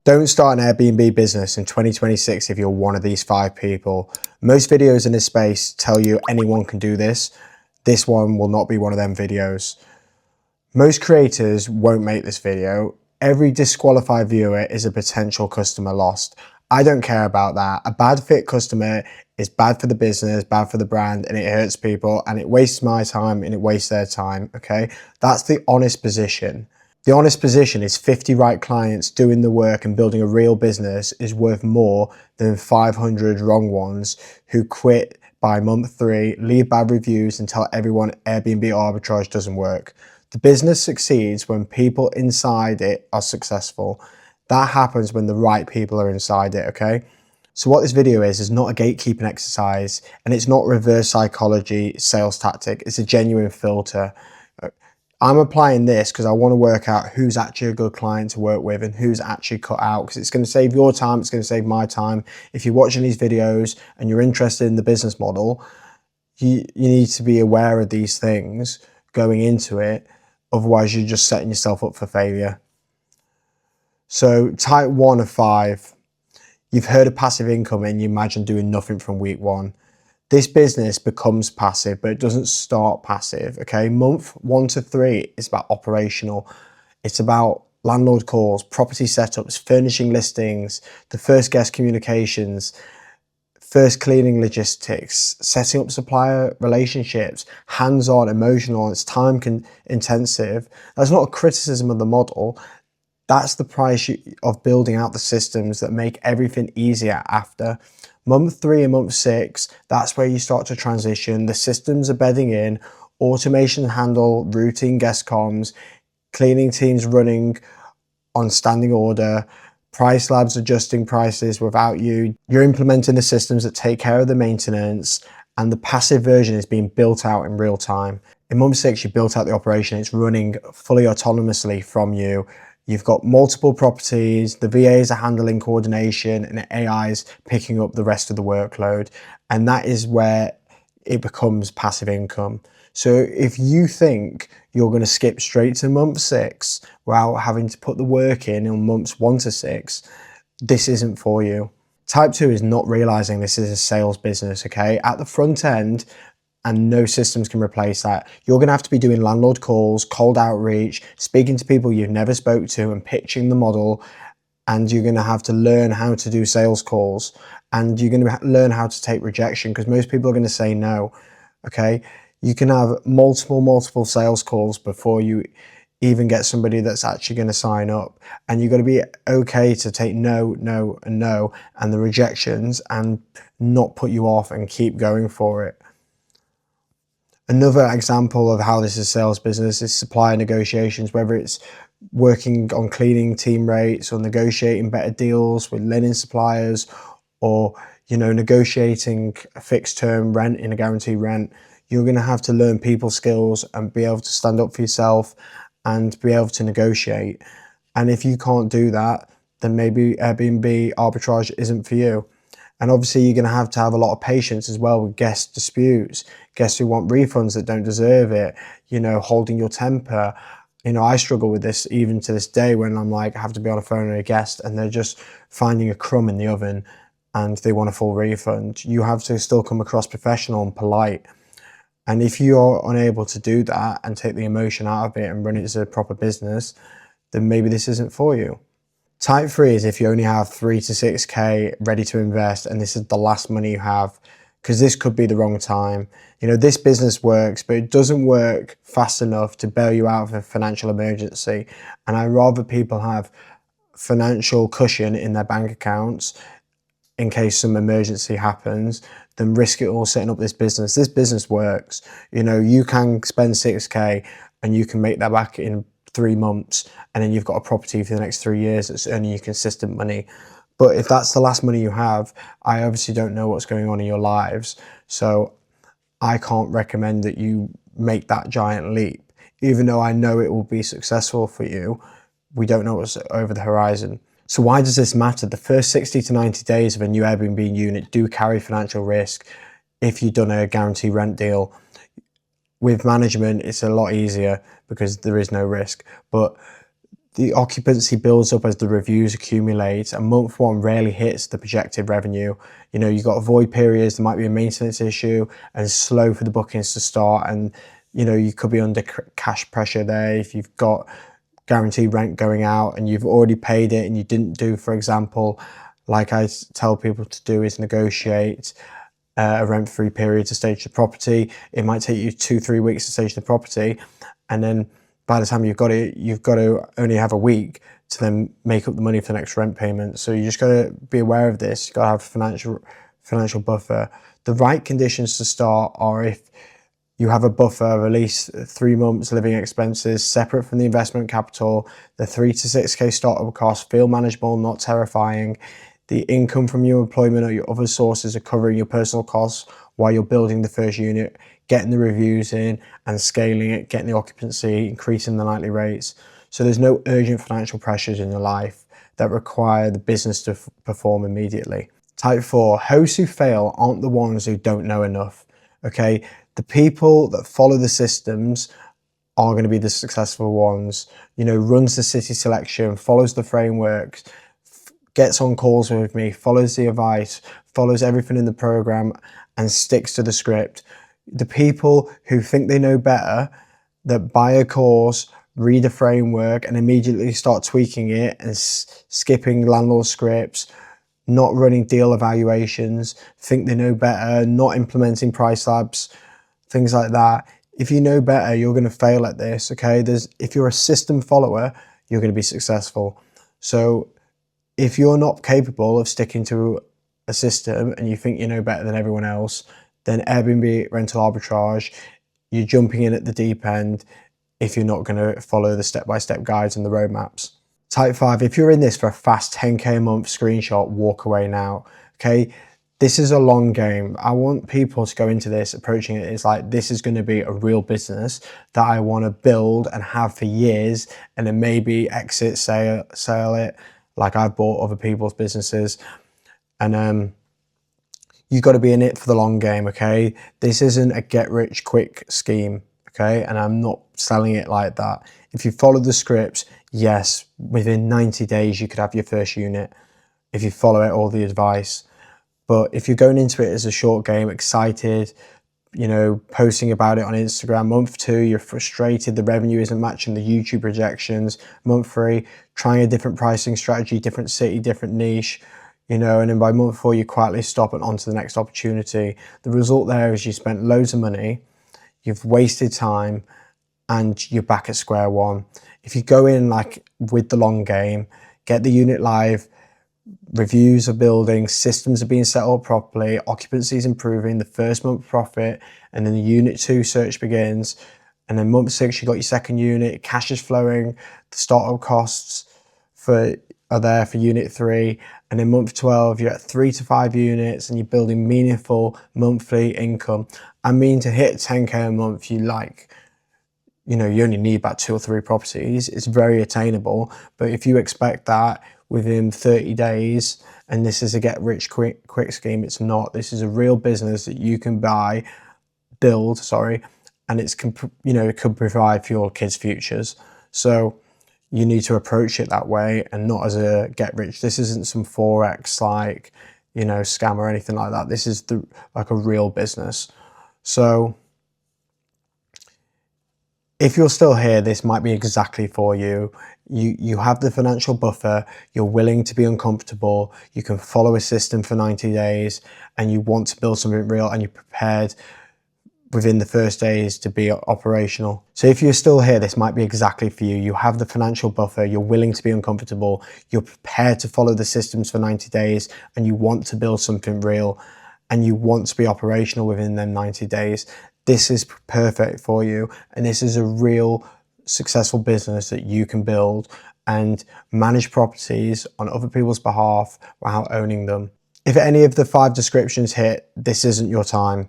Don't start an Airbnb business in 2026 if you're one of these 5 people. Most videos in this space tell you anyone can do this. This one will not be one of them videos. Most creators won't make this video. Every disqualified viewer is a potential customer lost. I don't care about that. A bad fit customer is bad for the business, bad for the brand, and it hurts people, and it wastes my time and it wastes their time, okay? That's the honest position. The honest position is 50 right clients doing the work and building a real business is worth more than 500 wrong ones who quit by month 3, leave bad reviews and tell everyone Airbnb arbitrage doesn't work. The business succeeds when people inside it are successful. That happens when the right people are inside it, okay? So what this video is not a gatekeeping exercise, and it's not reverse psychology sales tactic. It's a genuine filter. I'm applying this because I want to work out who's actually a good client to work with and who's actually cut out, because it's going to save your time, it's going to save my time. If you're watching these videos and you're interested in the business model, you need to be aware of these things going into it. Otherwise, you're just setting yourself up for failure. So type 1 of 5, you've heard of passive income and you imagine doing nothing from week 1. This business becomes passive, but it doesn't start passive, okay? Month 1 to 3 is about operational. It's about landlord calls, property setups, furnishing listings, the first guest communications, first cleaning logistics, setting up supplier relationships, hands-on, emotional, it's time intensive. That's not a criticism of the model. That's the price of building out the systems that make everything easier after. Month 3 and month 6, that's where you start to transition. The systems are bedding in, automation handle routine guest comms, cleaning teams running on standing order, price labs adjusting prices without you. You're implementing the systems that take care of the maintenance, and the passive version is being built out in real time. In month 6, you built out the operation. It's running fully autonomously from you. You've got multiple properties, the VAs are handling coordination, and AI is picking up the rest of the workload. And that is where it becomes passive income. So if you think you're going to skip straight to month 6 without having to put the work in on months 1 to 6, this isn't for you. Type 2 is not realizing this is a sales business, okay? At the front end, and no systems can replace that. You're going to have to be doing landlord calls, cold outreach, speaking to people you've never spoke to and pitching the model. And you're going to have to learn how to do sales calls, and you're going to learn how to take rejection, because most people are going to say no. Okay. You can have multiple sales calls before you even get somebody that's actually going to sign up. And you've got to be okay to take no, and the rejections, and not put you off and keep going for it. Another example of how this is a sales business is supplier negotiations, whether it's working on cleaning team rates or negotiating better deals with linen suppliers, or, negotiating a fixed term rent in a guaranteed rent. You're going to have to learn people skills and be able to stand up for yourself and be able to negotiate. And if you can't do that, then maybe Airbnb arbitrage isn't for you. And obviously you're going to have a lot of patience as well with guest disputes, guests who want refunds that don't deserve it, holding your temper. I struggle with this even to this day when I'm like, I have to be on a phone with a guest and they're just finding a crumb in the oven and they want a full refund. You have to still come across professional and polite. And if you're unable to do that and take the emotion out of it and run it as a proper business, then maybe this isn't for you. Type 3 is if you only have 3 to 6K ready to invest and this is the last money you have, because this could be the wrong time. This business works, but it doesn't work fast enough to bail you out of a financial emergency. And I'd rather people have financial cushion in their bank accounts in case some emergency happens than risk it all setting up this business. This business works. You can spend 6K and you can make that back in 3 months, and then you've got a property for the next 3 years that's earning you consistent money. But if that's the last money you have, I obviously don't know what's going on in your lives, so I can't recommend that you make that giant leap. Even though I know it will be successful for you, we don't know what's over the horizon. So why does this matter? The first 60 to 90 days of a new Airbnb unit do carry financial risk if you've done a guaranteed rent deal. With management, it's a lot easier because there is no risk. But The occupancy builds up as the reviews accumulate, and month one rarely hits the projected revenue. You know, you've got void periods, there might be a maintenance issue, and slow for the bookings to start. And, you know, you could be under cash pressure there if you've got guaranteed rent going out and you've already paid it and you didn't do, for example, like I tell people to do, is negotiate a rent-free period to stage the property. It might take you 2-3 weeks to stage the property, and then by the time you've got to only have a week to then make up the money for the next rent payment. So you just got to be aware of this. You've got to have financial buffer. The right conditions to start are if you have a buffer of at least 3 months living expenses separate from the investment capital, the 3 to 6k startup costs feel manageable, not terrifying. The income from your employment or your other sources are covering your personal costs while you're building the first unit, getting the reviews in and scaling it, getting the occupancy, increasing the nightly rates. So there's no urgent financial pressures in your life that require the business to perform immediately. Type 4, hosts who fail aren't the ones who don't know enough, okay? The people that follow the systems are going to be the successful ones. You know, runs the city selection, follows the frameworks, gets on calls with me, follows the advice, follows everything in the program and sticks to the script. The people who think they know better, that buy a course, read a framework and immediately start tweaking it and skipping landlord scripts, not running deal evaluations, think they know better, not implementing price labs, things like that. If you know better, you're going to fail at this, okay? If you're a system follower, you're going to be successful. So if you're not capable of sticking to a system and you think you know better than everyone else, then Airbnb rental arbitrage, you're jumping in at the deep end if you're not going to follow the step-by-step guides and the roadmaps. Type 5, if you're in this for a fast 10k a month screenshot, walk away now, okay? This is a long game. I want people to go into this approaching it as like, this is going to be a real business that I want to build and have for years, and then maybe exit, sell it, like I've bought other people's businesses. And you've got to be in it for the long game, okay? This isn't a get rich quick scheme, okay? And I'm not selling it like that. If you follow the scripts, yes, within 90 days you could have your first unit if you follow it, all the advice. But if you're going into it as a short game, excited, you know, posting about it on Instagram, month 2, you're frustrated, the revenue isn't matching the YouTube projections. Month 3, trying a different pricing strategy, different city, different niche, you know, and then by month 4, you quietly stop and on to the next opportunity. The result there is you spent loads of money, you've wasted time, and you're back at square one. If you go in like with the long game, get the unit live, reviews are building, systems are being set up properly, occupancy is improving, the first month profit, and then the unit 2 search begins, and then month 6 you got your second unit, cash is flowing, the startup costs are there for unit 3, and in month 12 you're at 3 to 5 units and you're building meaningful monthly income. I mean, to hit 10k a month, you only need about 2 or 3 properties. It's very attainable, but if you expect that within 30 days, and this is a get rich quick scheme, it's not. This is a real business that you can build, and it could provide for your kids' futures. So you need to approach it that way and not as a get rich. This isn't some Forex scam or anything like that. This is like a real business. So if you're still here, this might be exactly for you. You have the financial buffer, you're willing to be uncomfortable, you can follow a system for 90 days, and you want to build something real, and you're prepared within the first days to be operational. So if you're still here, this might be exactly for you. You have the financial buffer, you're willing to be uncomfortable, you're prepared to follow the systems for 90 days, and you want to build something real, and you want to be operational within them 90 days. This is perfect for you, and this is a real successful business that you can build and manage properties on other people's behalf while owning them. If any of the 5 descriptions hit, this isn't your time.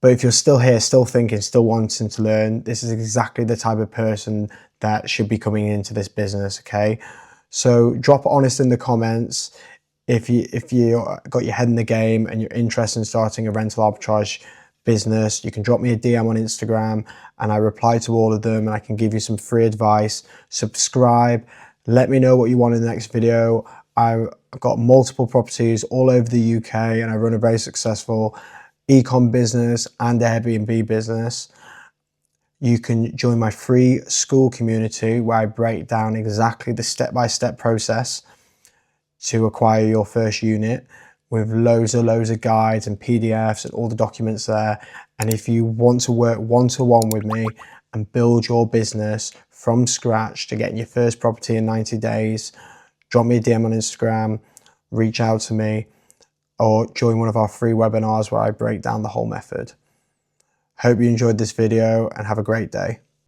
But if you're still here, still thinking, still wanting to learn, this is exactly the type of person that should be coming into this business, okay? So drop honest in the comments if you got your head in the game and you're interested in starting a rental arbitrage business. You can drop me a DM on Instagram and I reply to all of them, and I can give you some free advice. Subscribe, Let me know what you want in the next video. I've got multiple properties all over the UK and I run a very successful e-com business and Airbnb business. You can join my free school community where I break down exactly the step-by-step process to acquire your first unit with loads of guides and PDFs and all the documents there. And if you want to work one-to-one with me and build your business from scratch to getting your first property in 90 days, drop me a DM on Instagram, reach out to me, or join one of our free webinars where I break down the whole method. Hope you enjoyed this video and have a great day.